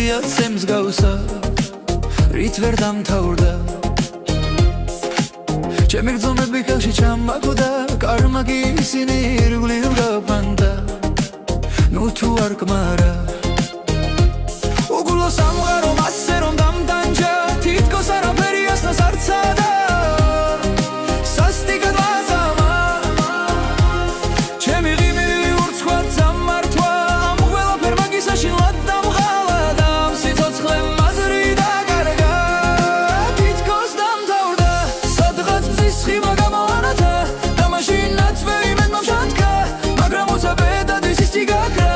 გუდია ცემს გავსა რით ვერ დამთავრდა ჩემი გრძნობები ხელში ჩამაგდა კარმა კი ისინი ირგვლივ გაფანტა ნუ თუ არ გმარა უგულო სამღერო მასე რომ დამტანჯა თითქოს არაფერი ასნას არ ცადა სასტიკად ვაზამა ჩემი ღიმილი ურცხვად სამართვა ამ ყველაფერ მაგისაში ლად დამღალადა სიცოცხლე მაზრი დაკარგა თითქოს დამთავრდა სადღაც მზის ხიმა გამოანათა და მაშინაც ვეიმედმა შანთქა მაგრამ უცა ბედად ისიც იგაქრა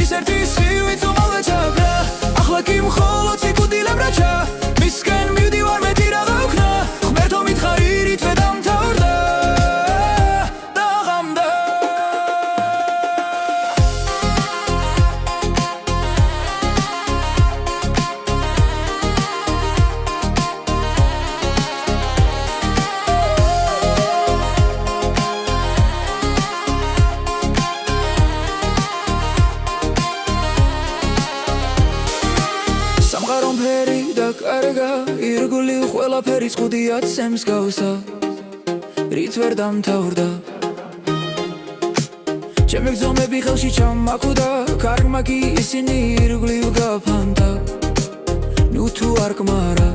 ის ერთი სხივით უმალვე ჩაქრა ახლა კი მხოლოდ სიკვდილებ რაჩა მისკენ მივდივარ მეტი რა გავქნა ღმერთო მითხარი რითვე დამთავრდა და ღამდა სამყარომ ფერი დაკარგა ირგვლივ ყველაფერი წყუდია ცემს გავსა რით ვერ დამთავრდა ჩემი გრძნობები ხელში ჩამაგდა კარმა კი ისინი ირგვლივ გაფანტა ნუ თუ არ გმარა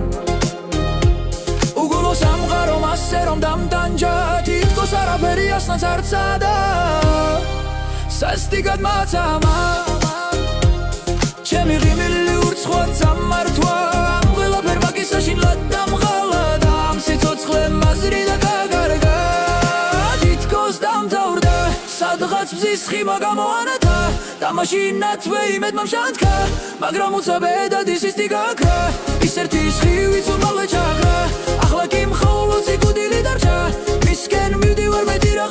უგულო სამყარო მასე რომ დამტანჯა თითქოს არაფერი ასნაც არ ცადა სასტიკად მაცამა ჩემი ღიმილი ურცხვად სამართვა ამ ყველაფერ მაგისაში ლად დამღალადა ამ სიცოცხლე მაზრი დაკარგა თითქოს დამთავრდა სადღაც მზის ხიმა გამოანათა და მაშინაც ვეიმედმა შანთქა მაგრამ უცა ბედად ისიც იგაქრა ის ერთი სხივით უმალვე ჩაქრა ახლა კი მხოლოდ სიკვდილი დარჩა მისკენ მივდივარ მეტი რა